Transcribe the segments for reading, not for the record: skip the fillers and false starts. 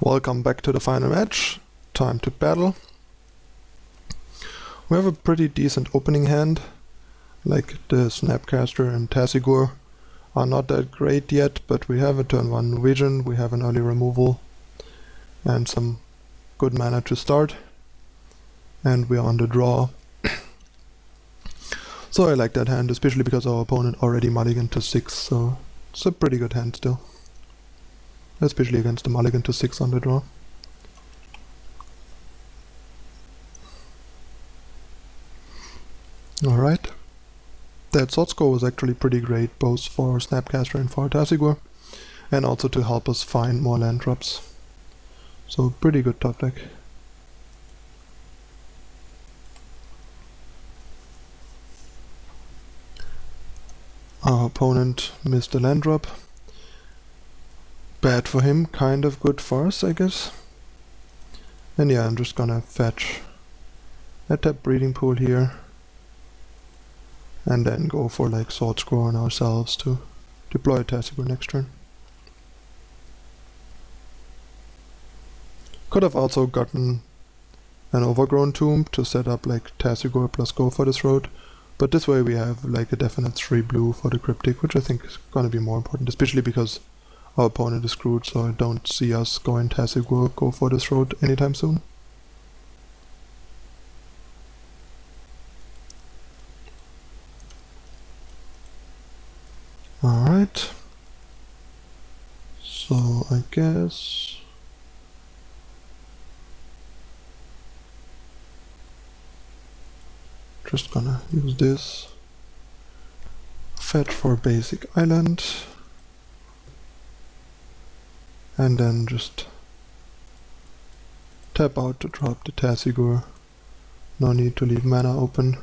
Welcome back to the final match. Time to battle. We have a pretty decent opening hand. Like the Snapcaster and Tasigur are not that great yet, but we have a turn 1 vision, we have an early removal and some good mana to start. And we are on the draw. So I like that hand, especially because our opponent already mulliganed to 6, so it's a pretty good hand still. Especially against the mulligan to 6 on the draw. Alright. That sword score was actually pretty great, both for Snapcaster and for Tasigur, and also to help us find more land drops. So pretty good top deck. Our opponent missed a land drop. Bad for him, kind of good for us, I guess. And yeah, I'm just gonna fetch a tap breeding pool here. And then go for like sword score on ourselves to deploy a Tasigur next turn. Could have also gotten an overgrown tomb to set up like Tasigur plus go for this road. But this way we have like a definite 3 blue for the cryptic, which I think is gonna be more important, especially because our opponent is screwed, so I don't see us going Tasigur go for this road anytime soon. Alright. So I guess just gonna use this. Fetch for basic island. And then just tap out to drop the Tasigur. No need to leave mana open.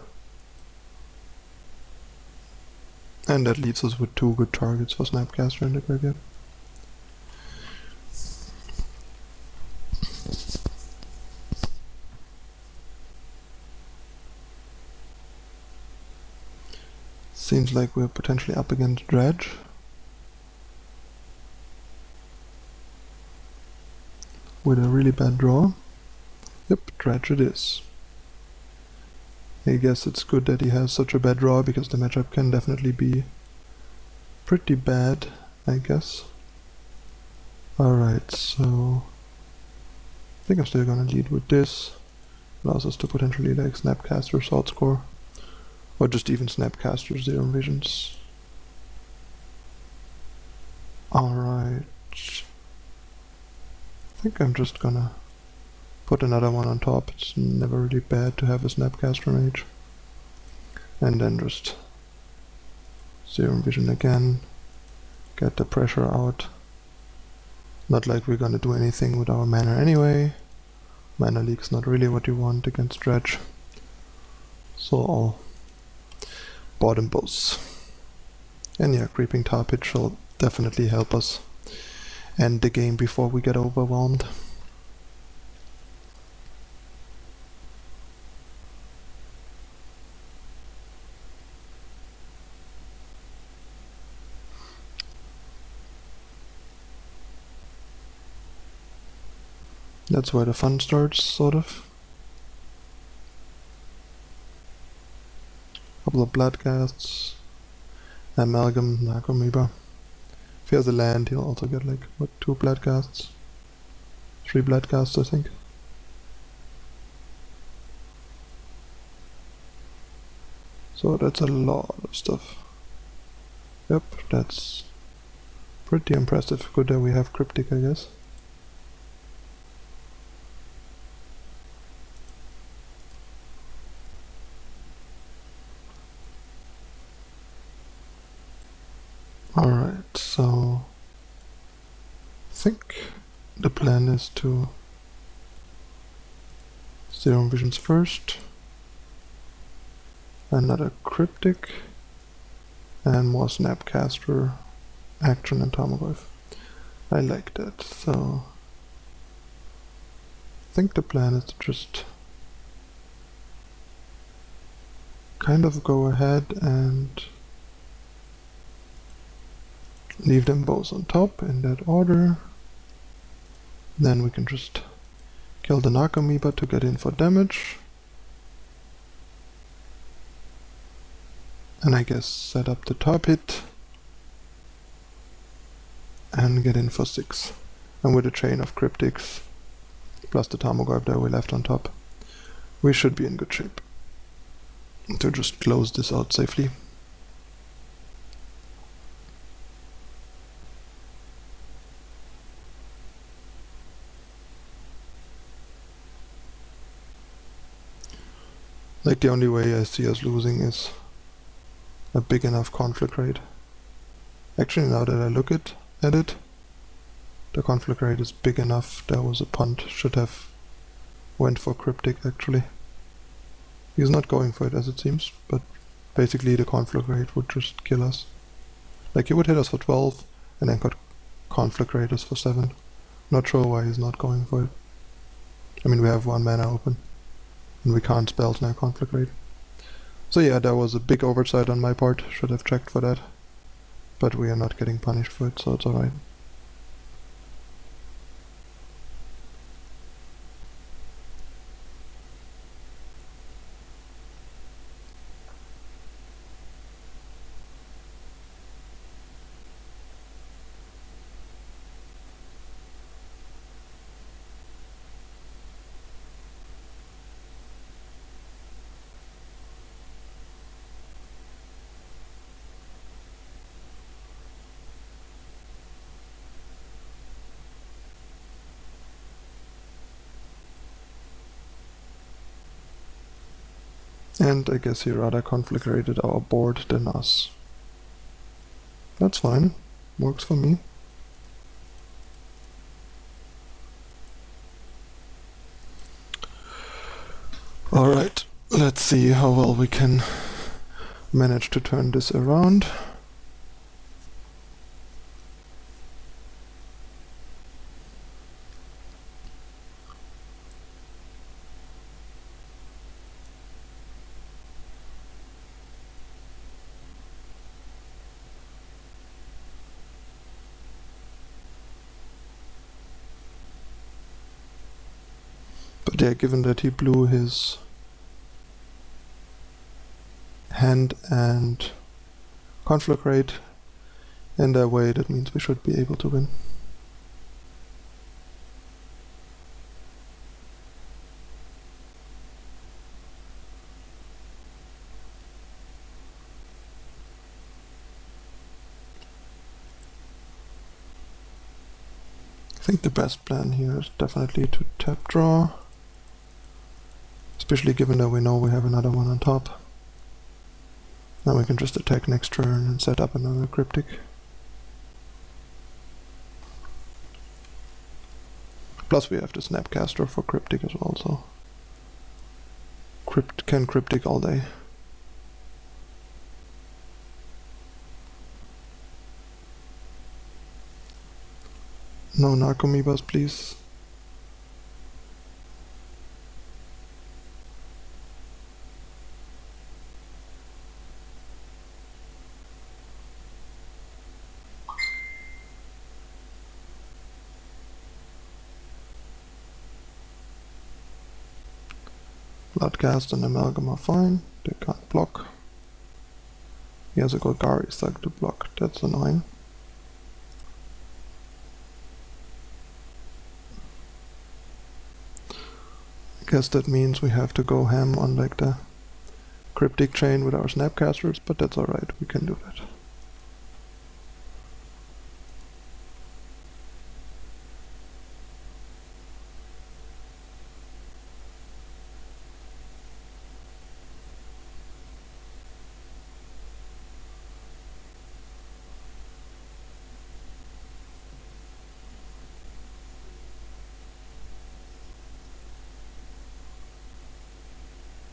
And that leaves us with 2 good targets for Snapcaster in the graveyard. Seems like we're potentially up against Dredge. With a really bad draw. Yep, Dredge it is. I guess it's good that he has such a bad draw, because the matchup can definitely be pretty bad, I guess. Alright, so I think I'm still gonna lead with this. Allows us to potentially like Snapcaster sword score. Or just even Snapcaster 0 visions. Alright. I think I'm just gonna put another one on top. It's never really bad to have a Snapcaster mage. And then just 0 vision again. Get the pressure out. Not like we're gonna do anything with our mana anyway. Mana leak's not really what you want against Dredge. So I'll bottom both. And yeah, Creeping Tar Pit shall definitely help us end the game before we get overwhelmed. That's where the fun starts, sort of. Couple of Bloodcasts, Amalgam, Narcomoeba. If he has a land, he'll also get like, what, 2 Bloodcasts? 3 Bloodcasts, I think. So that's a lot of stuff. Yep, that's pretty impressive. Good that we have Cryptic, I guess. Alright, so I think the plan is to 0 visions first, another Cryptic, and more Snapcaster action and Tarmogoyf. I like that, so I think the plan is to just kind of go ahead and leave them both on top in that order. Then we can just kill the Narcomoeba to get in for damage. And I guess set up the top hit and get in for 6. And with a chain of Cryptics plus the Tarmogoyf that we left on top, we should be in good shape to just close this out safely. Like, the only way I see us losing is a big enough conflict rate. Actually, now that I look at it, the conflict rate is big enough. There was a punt, should have went for Cryptic actually. He's not going for it as it seems, but basically the conflict rate would just kill us. Like, he would hit us for 12 and then could conflict rate us for 7. Not sure why he's not going for it. I mean, we have 1 mana open and we can't spell snap conflict rate. So yeah, that was a big oversight on my part, should have checked for that. But we are not getting punished for it, so it's alright. And I guess he rather conflict rated our board than us. That's fine, works for me. Alright, let's see how well we can manage to turn this around. But yeah, given that he blew his hand and conflict rate in that way, that means we should be able to win. I think the best plan here is definitely to tap draw, especially given that we know we have another one on top. Now we can just attack next turn and set up another Cryptic. Plus we have the Snapcaster for Cryptic as well, so can Cryptic all day. No Narcomoebas, please. Bloodcast and Amalgam are fine, they can't block. He has a Golgari Thug to block, that's annoying. I guess that means we have to go ham on like the Cryptic chain with our Snapcasters, but that's alright, we can do that.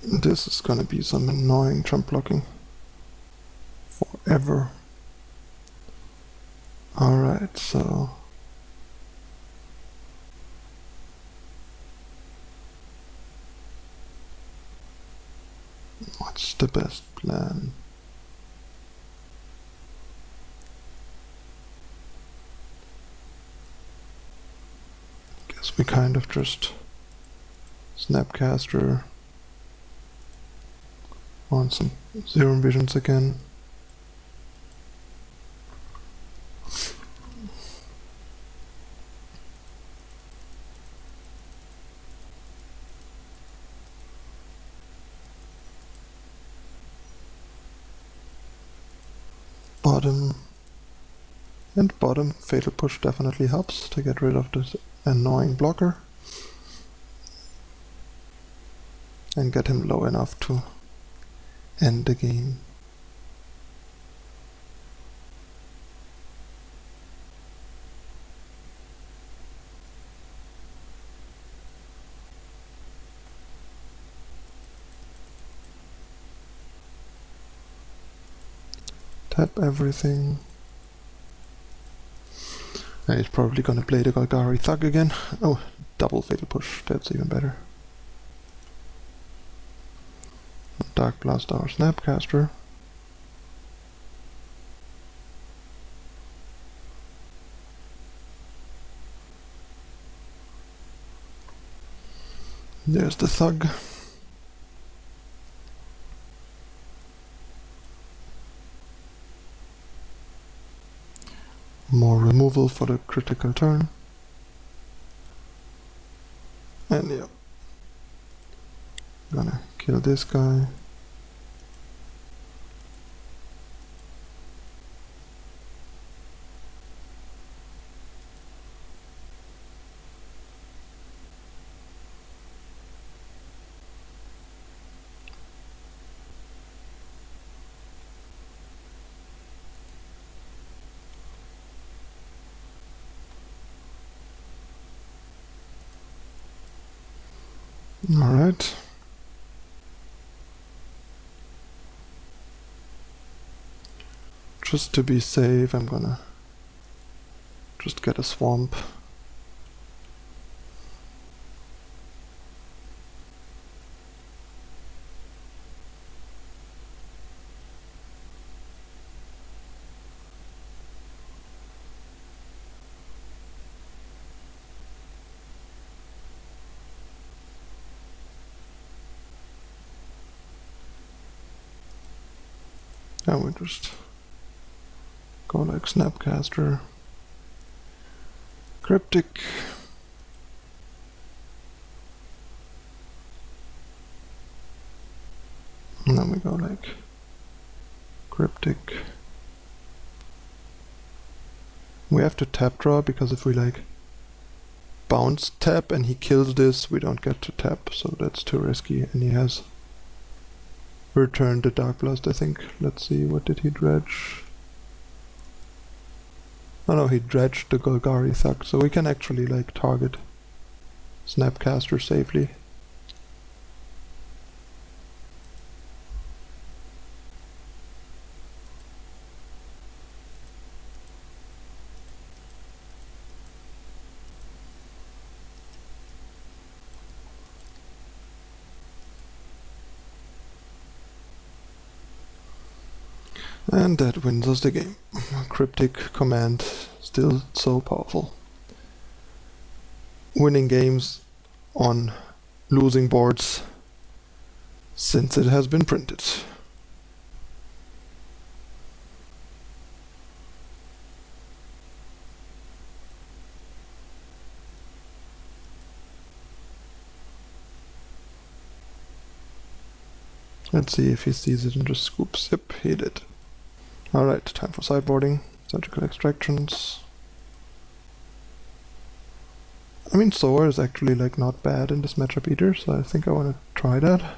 This is gonna be some annoying jump blocking forever. Alright, so what's the best plan? guess we kind of just Snapcaster on some Zero Visions again. Bottom and bottom. Fatal Push definitely helps to get rid of this annoying blocker and get him low enough to end the game. Tap everything. He's probably gonna play the Golgari Thug again. Oh, double Fatal Push, that's even better. Dark Blast our Snapcaster. There's the Thug. More removal for the critical turn. And yeah. Gonna kill this guy. Alright. Just to be safe, I'm gonna just get a swamp. And we just go like Snapcaster, Cryptic, and then we go like Cryptic. We have to tap draw because if we like bounce tap and he kills this, we don't get to tap, so that's too risky. And he has returned the Dark Blast, I think. Let's see, what did he dredge? Oh no, he dredged the Golgari Thug, so we can actually like target Snapcaster safely. And that wins us the game. Cryptic command, still so powerful. Winning games on losing boards since it has been printed. Let's see if he sees it and just scoops. Yep, he did. Alright, time for sideboarding. Surgical extractions. I mean, Soar is actually like not bad in this matchup either, so I think I want to try that.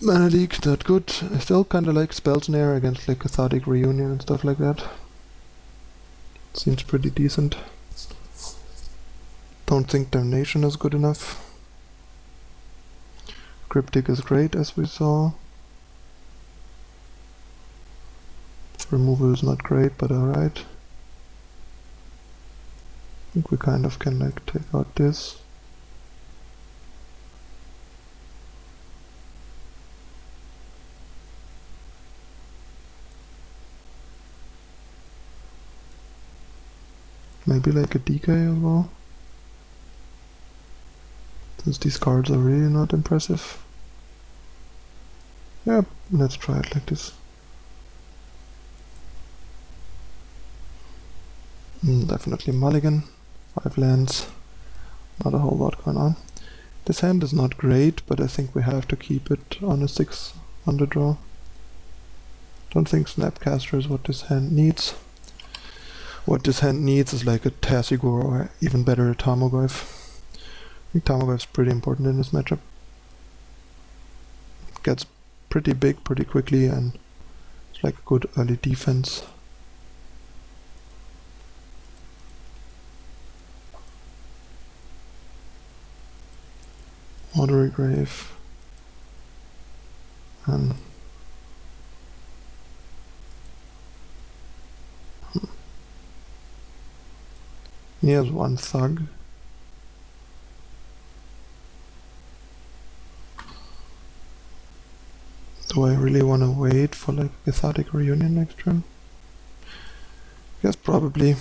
Mana Leak, not good. I still kind of like Spell Snare against like Cathartic Reunion and stuff like that. Seems pretty decent. Don't think Damnation is good enough. Cryptic is great, as we saw. Removal is not great, but alright. I think we kind of can like take out this. Maybe like a DK as well, since these cards are really not impressive. Yep, let's try it like this. Definitely mulligan. 5 lands. Not a whole lot going on. This hand is not great, but I think we have to keep it on a 6 on the draw. Don't think Snapcaster is what this hand needs. What this hand needs is like a Tassigor or even better a Tarmogoyf. I think Tarmogoyf's pretty important in this matchup. It gets pretty big pretty quickly and it's like a good early defense. Watery Grave. And he has 1 Thug. Do I really want to wait for like a Cathartic Reunion next turn? Guess probably.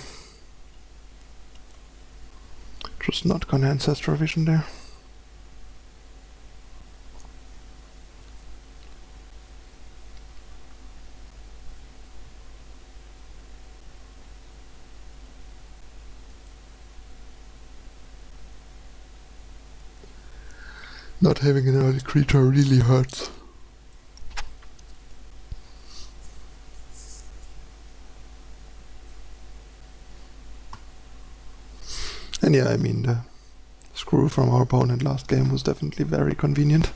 Just not gonna Ancestral Vision there. Not having an early creature really hurts. And yeah, I mean, the screw from our opponent last game was definitely very convenient.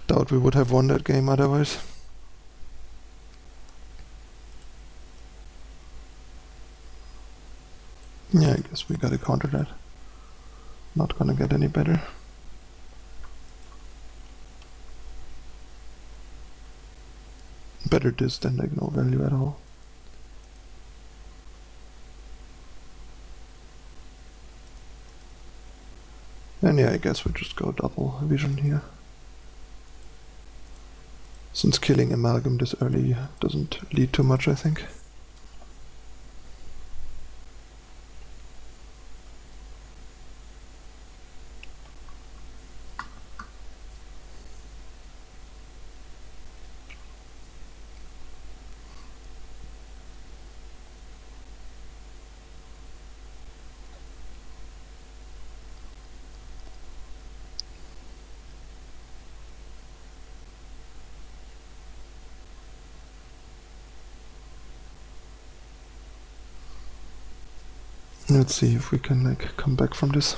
Doubt we would have won that game otherwise. Yeah, I guess we gotta counter that. Not gonna get any better. Better this than like no value at all. And yeah, I guess we just go double vision here. Since killing Amalgam this early doesn't lead to much, I think. Let's see if we can like come back from this.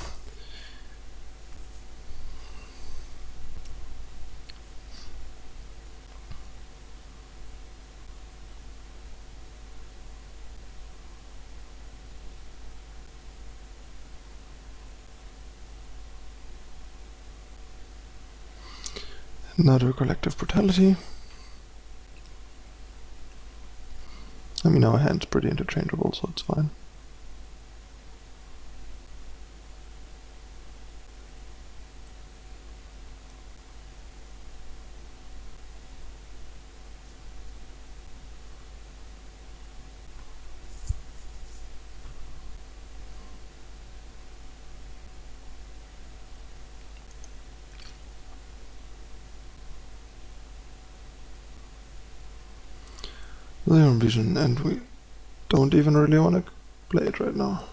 Another Collective Brutality. I mean, our hand's pretty interchangeable, so it's fine. Zero vision, and we don't even really want to play it right now.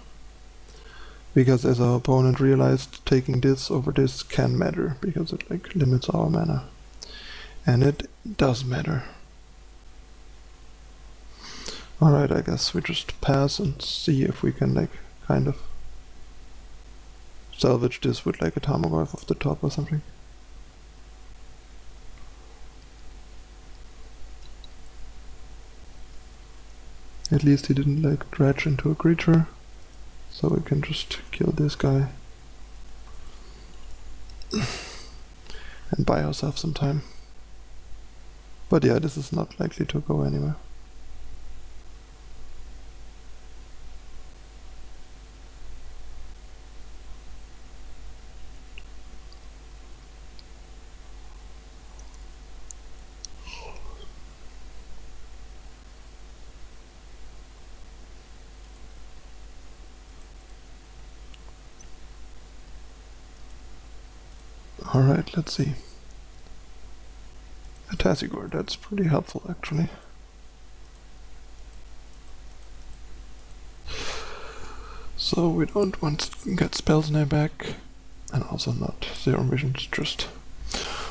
Because as our opponent realized, taking this over this can matter, because it like limits our mana. And it does matter. Alright, I guess we just pass and see if we can like kind of salvage this with like a Tarmogoyf off the top or something. At least he didn't like dredge into a creature, so we can just kill this guy and buy ourselves some time. But yeah, this is not likely to go anywhere. Alright, let's see. A Tazigor, that's pretty helpful actually. So we don't want to get Spell Snare back, and also not Zero Vision, just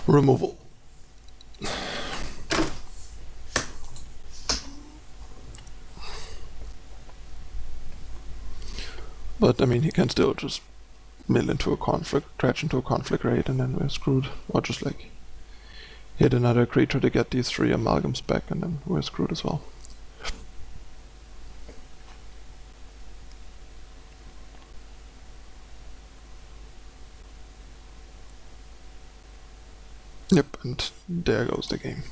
removal. But I mean, he can still just mill into a conflict, dredge into a conflict raid, and then we're screwed. Or just like hit another creature to get these 3 amalgams back, and then we're screwed as well. Yep, and there goes the game.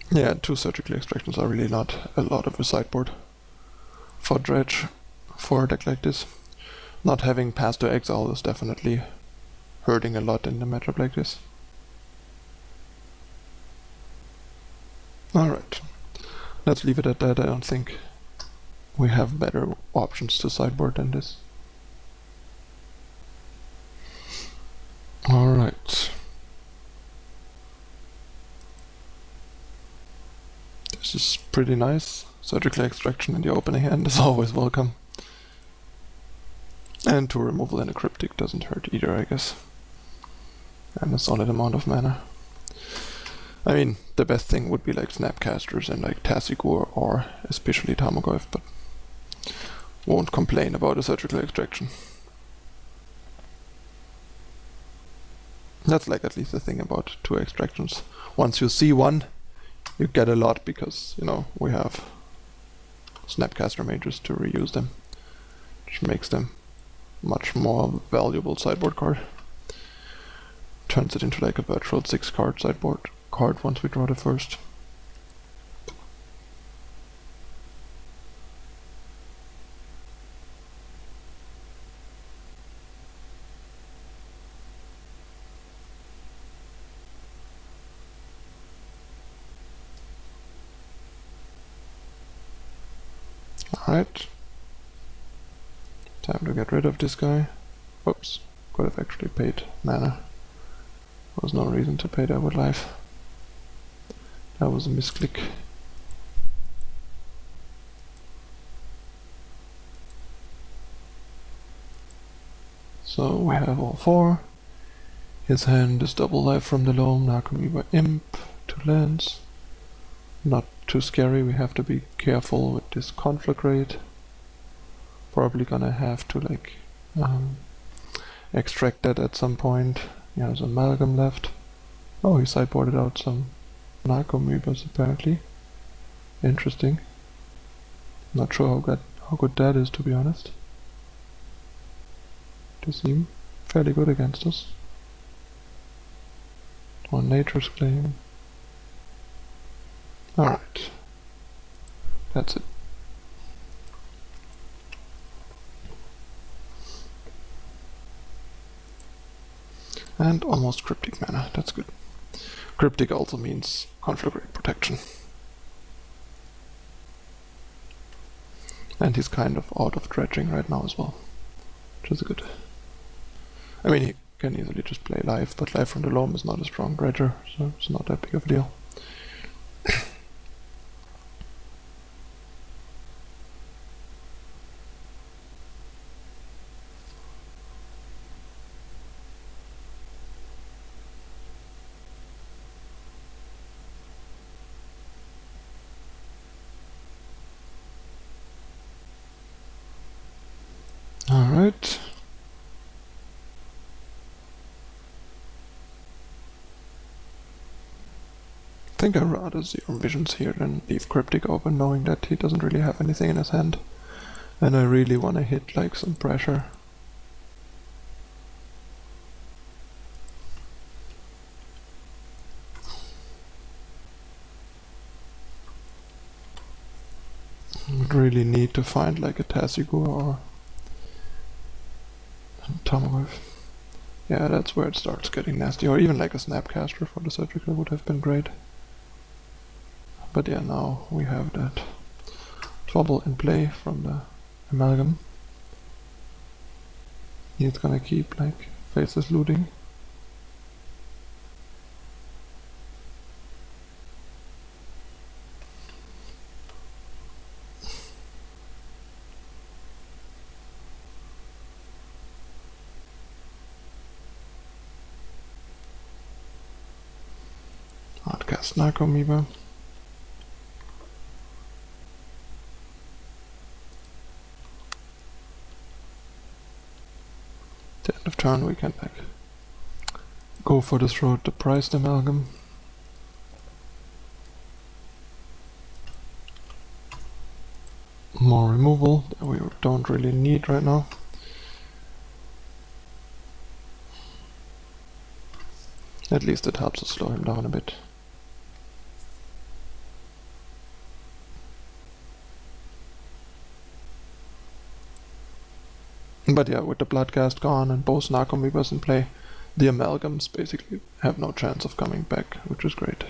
Yeah, 2 surgical extractions are really not a lot of a sideboard for Dredge for a deck like this. Not having Pass to Exile is definitely hurting a lot in a matchup like this. Alright, let's leave it at that. I don't think we have better options to sideboard than this. Alright. This is pretty nice. Surgical extraction in the opening hand is always welcome. And 2 removal in a cryptic doesn't hurt either, I guess. And a solid amount of mana. I mean, the best thing would be like Snapcasters and like Tazigor or especially Tarmogoyf, but won't complain about a surgical extraction. That's like at least the thing about 2 extractions. Once you see one, you get a lot because, you know, we have Snapcaster Mages to reuse them, which makes them much more valuable sideboard card. Turns it into like a virtual 6-card sideboard card once we draw the first. Alright. Time to get rid of this guy. Oops, could have actually paid mana. There was no reason to pay that with life. That was a misclick. So we have all 4. His hand is double life from the loam, Narcomoeba Imp, 2 lands. Not too scary, we have to be careful with this conflict rate. Probably gonna have to like extract that at some point. He has amalgam left. Oh, he sideboarded out some Narcomoebas apparently. Interesting. Not sure how good that is, to be honest. They seem fairly good against us. On Nature's Claim. Alright. That's it. And almost Cryptic mana, that's good. Cryptic also means conflict rate protection. And he's kind of out of dredging right now as well, which is good. I mean, he can easily just play life, but life from the loam is not a strong dredger, so it's not that big of a deal. Alright. I think I'd rather Zero Visions here than leave Cryptic open, knowing that he doesn't really have anything in his hand. And I really want to hit like some pressure. I would really need to find like a Tazigor or Tarmogoyf. Yeah, that's where it starts getting nasty. Or even like a Snapcaster for the surgical would have been great. But yeah, now we have that trouble in play from the amalgam. He's gonna keep like faceless looting. Hardcast Narcomoeba. The end of turn we can like go for this road to priced amalgam. More removal that we don't really need right now. At least it helps us slow him down a bit. But yeah, with the Bloodcast gone and both Narcomoebas in play, the amalgams basically have no chance of coming back, which is great.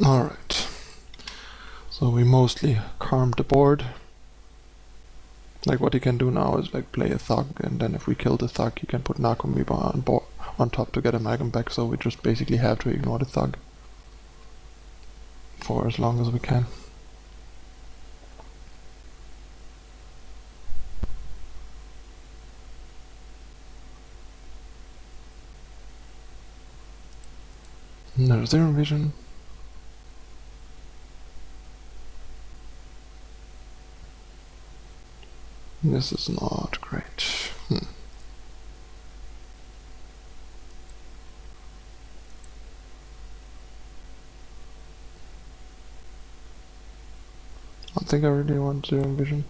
Alright, so we mostly calmed the board. Like what he can do now is like play a thug, and then if we kill the thug he can put Narcomoeba on top to get amalgam back, so we just basically have to ignore the thug for as long as we can. No zero vision. This is not great. I don't think I really want zero vision.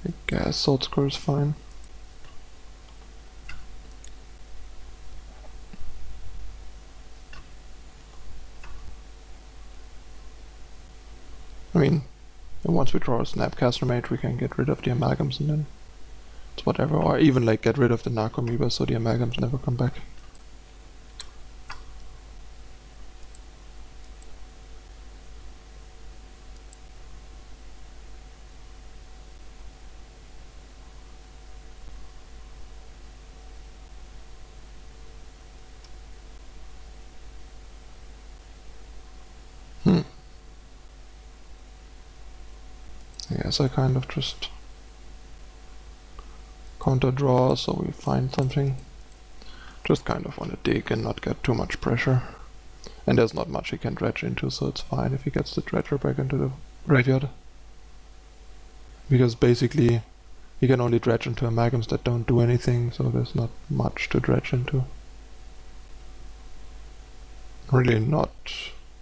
I guess Salt Score is fine. I mean, once we draw a Snapcaster Mage we can get rid of the amalgams and then it's whatever, or even like get rid of the Narcomoeba so the amalgams never come back. I guess I kind of just counter draw so we find something. Just kind of want to dig and not get too much pressure. And there's not much he can dredge into, so it's fine if he gets the dredger back into the graveyard. Because basically he can only dredge into amalgams that don't do anything, so there's not much to dredge into. Really not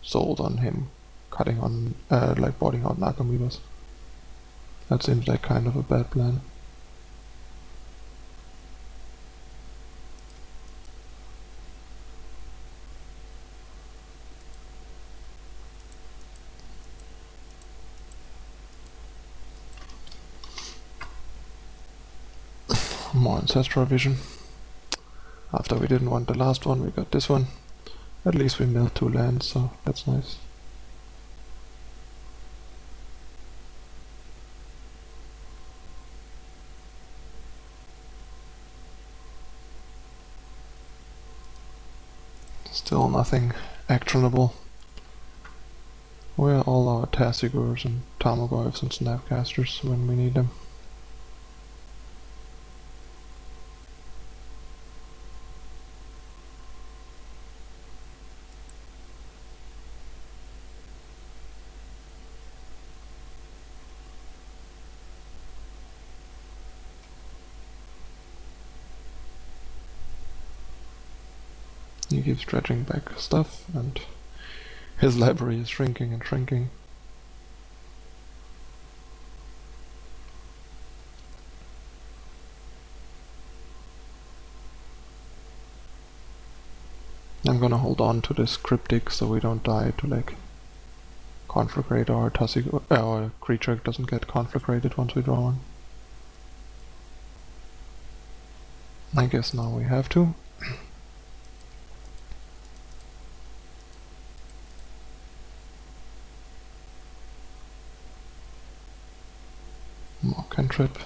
sold on him cutting on, like boarding out Narcomoebas. That seems like kind of a bad plan. More Ancestral Vision. After we didn't want the last one, we got this one. At least we milled 2 lands, so that's nice. Still nothing actionable. Where are all our Tassigurs and Tarmogoyfs and Snapcasters when we need them? He keeps dredging back stuff, and his library is shrinking and shrinking. I'm gonna hold on to this cryptic so we don't die to like conflagrate or our creature doesn't get conflagrated once we draw one. I guess now we have to. More cantrip.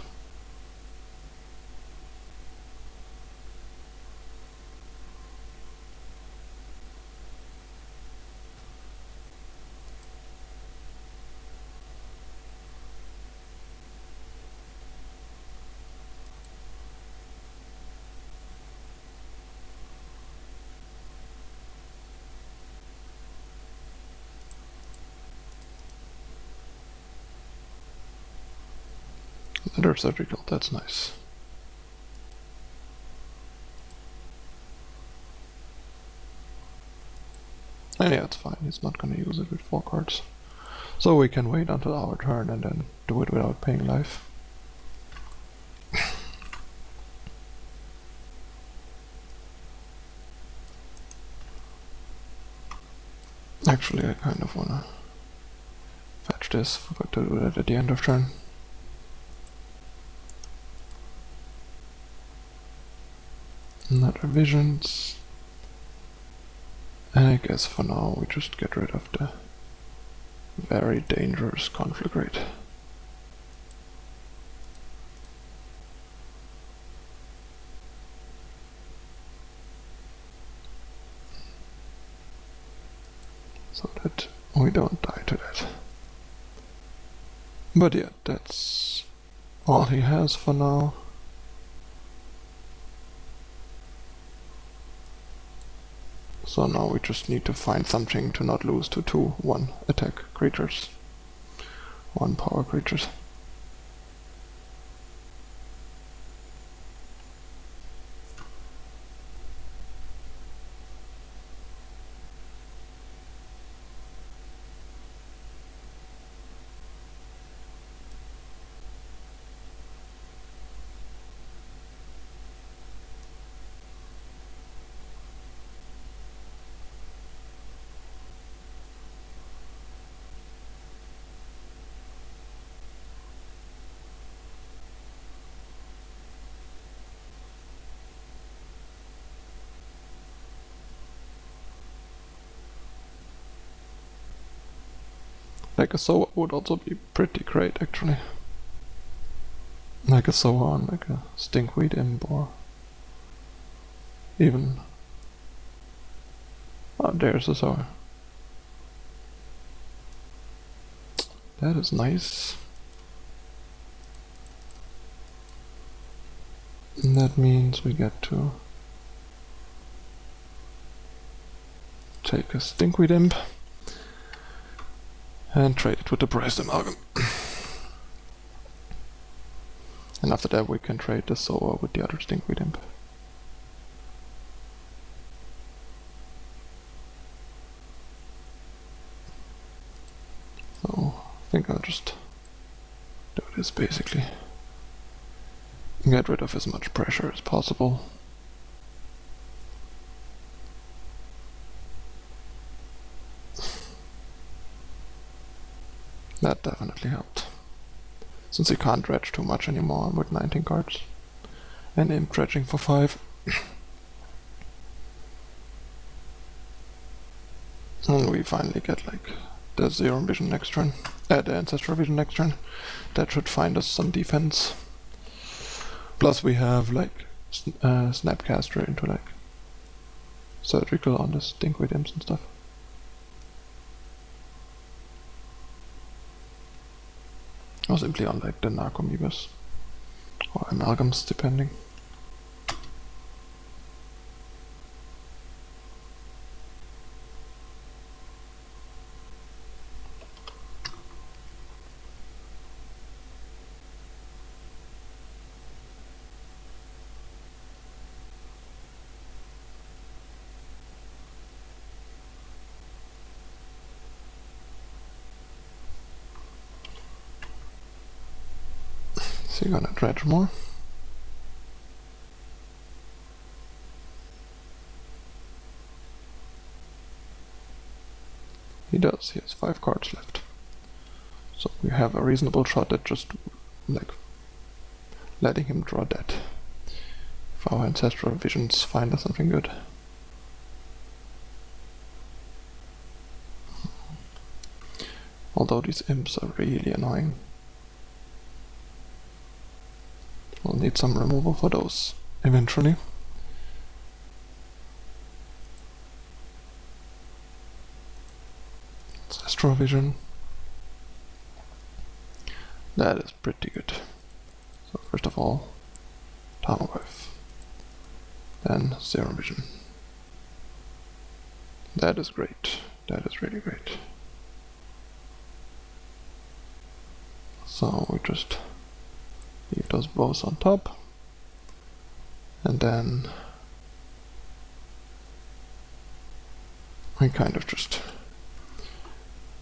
Letter surgical, that's nice. And yeah, it's fine, he's not gonna use it with 4 cards. So we can wait until our turn and then do it without paying life. Actually, I kind of wanna fetch this, forgot to do that at the end of turn. Another visions. And I guess for now we just get rid of the very dangerous conflagrate. So that we don't die to that. But yeah, that's all he has for now. So now we just need to find something to not lose to 2/1 attack creatures. 1 power creatures. Like a Soa would also be pretty great actually. Like a Soa on like a Stinkweed Imp or even... Oh, there's a Soa. That is nice. And that means we get to take a Stinkweed Imp and trade it with the Prized Amalgam. And after that we can trade the Soa with the other Stinkweed Imp. So I think I'll just do this basically. Get rid of as much pressure as possible. That definitely helped. Since he can't dredge too much anymore with 19 cards. And imp dredging for 5. And we finally get like the Zero Vision next turn. The Ancestral Vision next turn. That should find us some defense. Plus we have like Snapcaster into like Surgical on the Stinkweed Imps and stuff. Or simply on like the Narcomoebas. Or Amalgams, depending. So you're gonna dredge more. He does, he has 5 cards left. So we have a reasonable shot at just, like, letting him draw that. If our Ancestral Visions find us something good. Although these imps are really annoying. We'll need some removal for those eventually. Ancestral Vision. That is pretty good. So first of all, Tarmogoyf. Then Zero Vision. That is great. That is really great. So we just leave those bows on top. And then we kind of just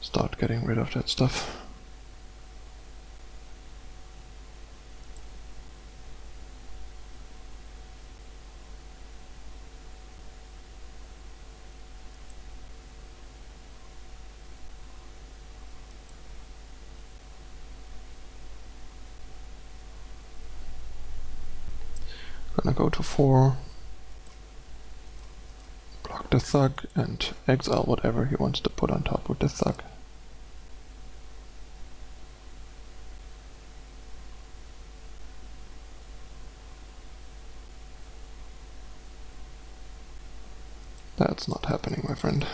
start getting rid of that stuff. Gonna go to 4, block the Thug, and exile whatever he wants to put on top with the Thug. That's not happening, my friend.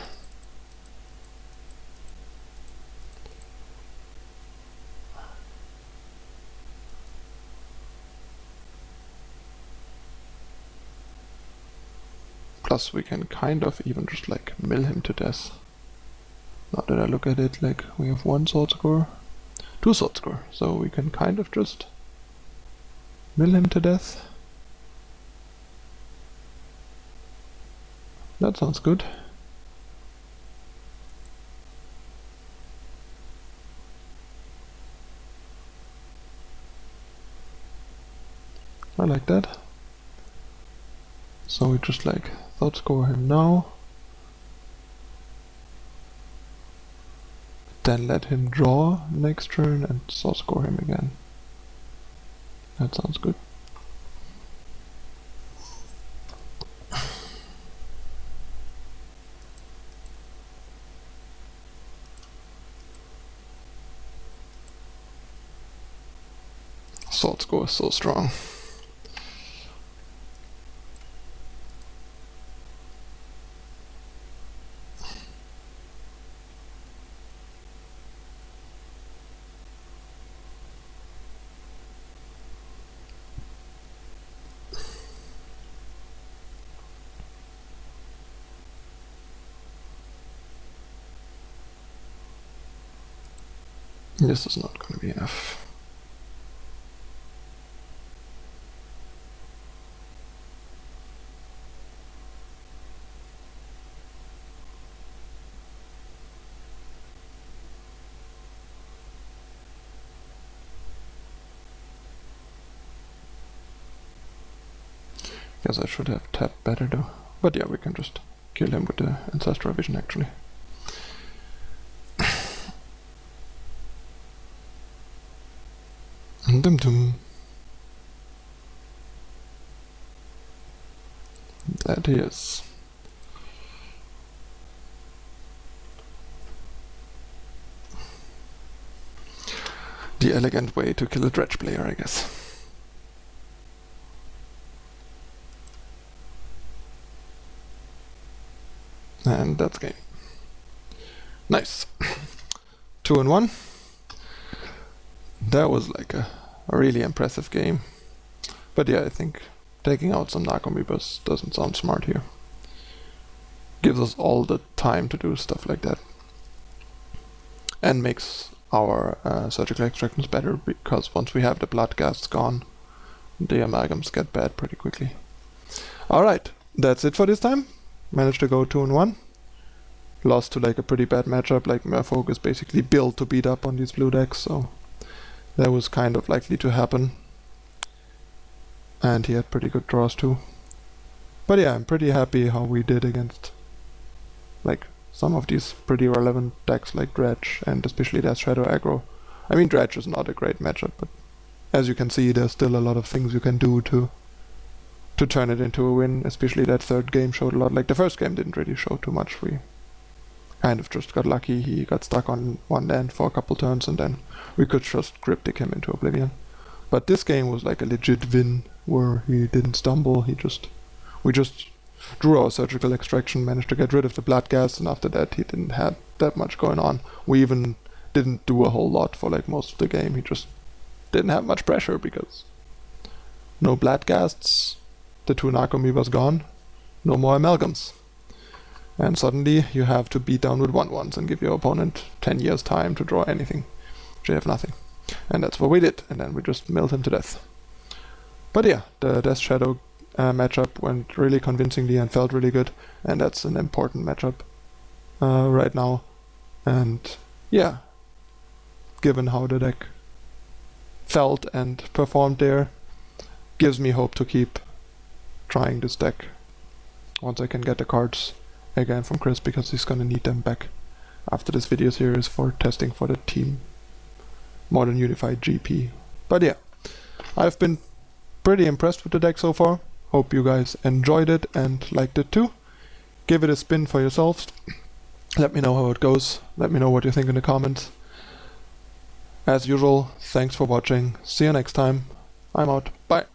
Plus we can kind of even just like mill him to death. Now that I look at it, like we have 1 sword score, 2 sword score, so we can kind of just mill him to death. That sounds good. I like that. So we just like thought score him now. Then let him draw next turn and sword score him again. That sounds good. Sword score is so strong. This is not going to be enough. Guess I should have tapped better though. But yeah, we can just kill him with the Ancestral Vision actually. Dum dum. That he is. The elegant way to kill a Dredge player, I guess. And that's game. Nice. 2 and 1. That was like a really impressive game. But yeah, I think taking out some Narcomoebas doesn't sound smart here. Gives us all the time to do stuff like that. And makes our surgical extractions better, because once we have the Bloodghast gone, the amalgams get bad pretty quickly. Alright, that's it for this time. Managed to go 2 and 1. Lost to like a pretty bad matchup, like Merfolk is basically built to beat up on these blue decks, so that was kind of likely to happen. And he had pretty good draws too. But yeah, I'm pretty happy how we did against like some of these pretty relevant decks like Dredge and especially their Shadow aggro. I mean, Dredge is not a great matchup, but as you can see, there's still a lot of things you can do to turn it into a win. Especially that third game showed a lot. Like the first game didn't really show too much. We kind of just got lucky. He got stuck on one land for a couple turns, and then we could just cryptic him into oblivion. But this game was like a legit win where he didn't stumble. We just drew our surgical extraction, managed to get rid of the blood gas, and after that he didn't have that much going on. We even didn't do a whole lot for like most of the game. He just didn't have much pressure because no blood gas, the 2 Narcomoebas gone, no more amalgams. And suddenly you have to beat down with 1/1s and give your opponent 10 years time to draw anything. They have nothing. And that's what we did, and then we just milled him to death. But yeah, the Death Shadow matchup went really convincingly and felt really good, and that's an important matchup right now. And yeah, given how the deck felt and performed there, gives me hope to keep trying this deck once I can get the cards again from Chris, because he's gonna need them back after this video series for testing for the team Modern Unified GP. But yeah, I've been pretty impressed with the deck so far. Hope you guys enjoyed it and liked it too. Give it a spin for yourselves. Let me know how it goes. Let me know what you think in the comments. As usual, thanks for watching. See you next time. I'm out. Bye.